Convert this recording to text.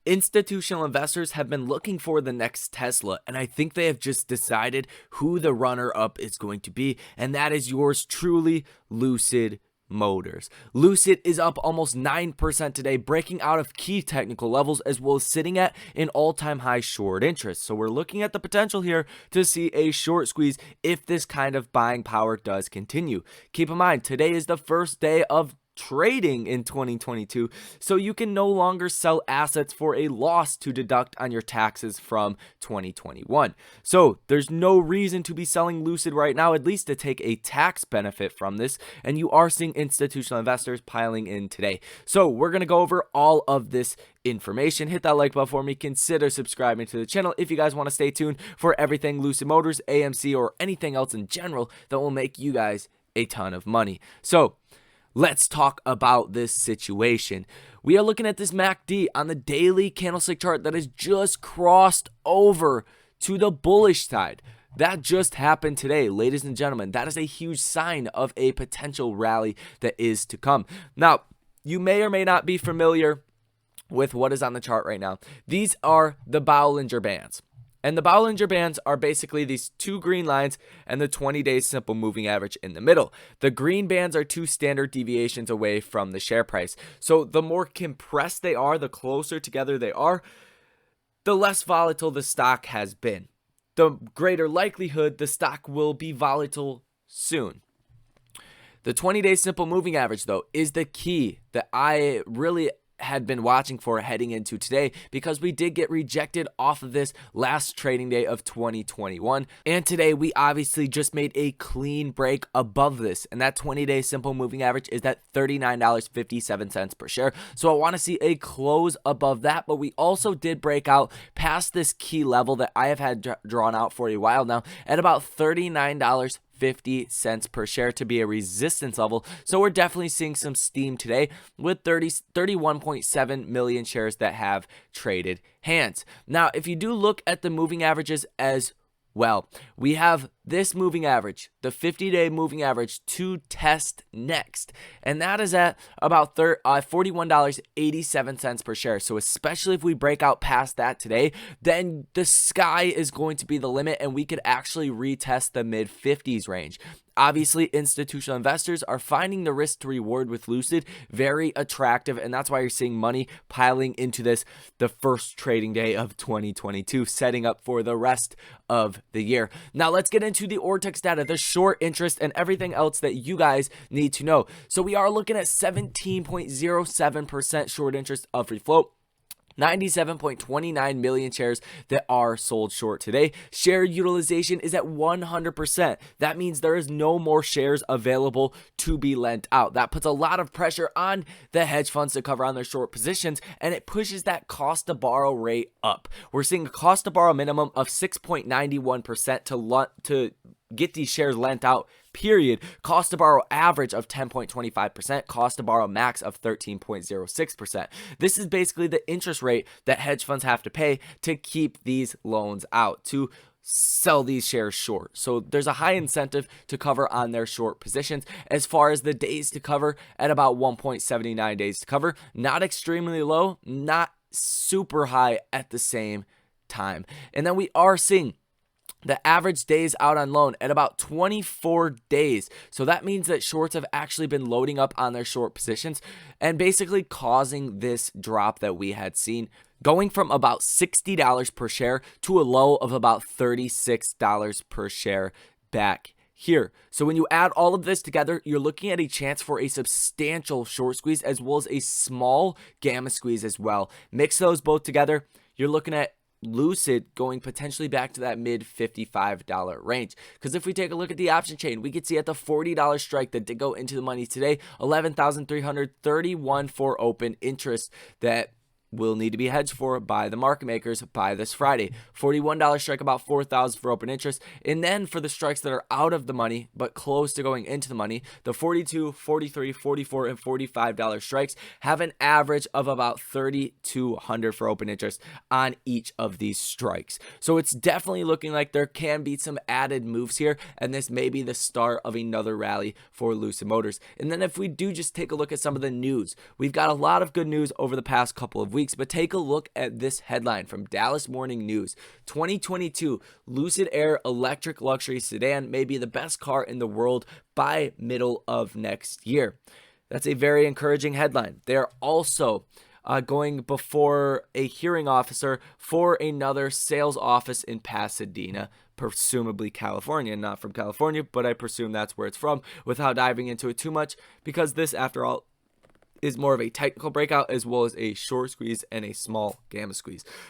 Institutional investors have been looking for the next Tesla, and I think they have just decided who the runner-up is going to be, and that is yours truly, Lucid Motors. Lucid is up almost 9% today, breaking out of key technical levels as well as sitting at an all-time high short interest. So we're looking at the potential here to see a short squeeze if this kind of buying power does continue. Keep in mind, today is the first day of trading in 2022, so you can no longer sell assets for a loss to deduct on your taxes from 2021. So there's no reason to be selling Lucid right now, at least to take a tax benefit from this, and you are seeing institutional investors piling in today. So we're going to go over all of this information. Hit that like button for me. Consider subscribing to the channel if you guys want to stay tuned for everything Lucid Motors, AMC, or anything else in general that will make you guys a ton of money. So let's talk about this situation. We are looking at this MACD on the daily candlestick chart that has just crossed over to the bullish side. That just happened today, ladies and gentlemen. That is a huge sign of a potential rally that is to come. Now, you may or may not be familiar with what is on the chart right now. These are the Bollinger Bands. And the Bollinger Bands are basically these two green lines and the 20-day simple moving average in the middle. The green bands are 2 standard deviations away from the share price. So the more compressed they are, the closer together they are, the less volatile the stock has been. The greater likelihood the stock will be volatile soon. The 20-day simple moving average, though, is the key that I really had been watching for heading into today, because we did get rejected off of this last trading day of 2021, and today we obviously just made a clean break above this, and that 20-day simple moving average is at $39.57 per share. So I want to see a close above that, but we also did break out past this key level that I have had drawn out for a while now at about $39.50 per share to be a resistance level. So we're definitely seeing some steam today with 31.7 million shares that have traded hands. Now, if you do look at the moving averages as well, we have this moving average, the 50-day moving average, to test next, and that is at about $41.87 per share. So especially if we break out past that today, then the sky is going to be the limit, and we could actually retest the mid-50s range. Obviously, institutional investors are finding the risk to reward with Lucid very attractive, and that's why you're seeing money piling into this the first trading day of 2022, setting up for the rest of the year. Now, let's get into the Ortex data, the short interest, and everything else that you guys need to know. So we are looking at 17.07% short interest of free float. 97.29 million shares that are sold short today. Share utilization is at 100%. That means there is no more shares available to be lent out. That puts a lot of pressure on the hedge funds to cover on their short positions, and it pushes that cost to borrow rate up. We're seeing a cost to borrow minimum of 6.91% to get these shares lent out, period. Cost to borrow average of 10.25%, cost to borrow max of 13.06%. This is basically the interest rate that hedge funds have to pay to keep these loans out, to sell these shares short. So there's a high incentive to cover on their short positions. As far as the days to cover, at about 1.79 days to cover, not extremely low, not super high at the same time. And then we are seeing the average days out on loan at about 24 days. So that means that shorts have actually been loading up on their short positions and basically causing this drop that we had seen, going from about $60 per share to a low of about $36 per share back here. So when you add all of this together, you're looking at a chance for a substantial short squeeze as well as a small gamma squeeze as well. Mix those both together, you're looking at Lucid going potentially back to that mid $55 range. Because if we take a look at the option chain, we could see at the $40 strike that did go into the money today, 11,331 for open interest that will need to be hedged for by the market makers by this Friday. $41 strike, about 4,000 for open interest. And then for the strikes that are out of the money but close to going into the money, the $42, $43, $44, and $45 strikes have an average of about 3,200 for open interest on each of these strikes. So it's definitely looking like there can be some added moves here, and this may be the start of another rally for Lucid Motors. And then if we do just take a look at some of the news, we've got a lot of good news over the past couple of weeks. weeks. But take a look at this headline from Dallas Morning News. 2022 Lucid Air electric luxury sedan may be the best car in the world by middle of next year. That's a very encouraging headline. They're also going before a hearing officer for another sales office in Pasadena, presumably California. Not from California, but I presume that's where it's from, without diving into it too much, because this, after all, is more of a technical breakout as well as a short squeeze and a small gamma squeeze.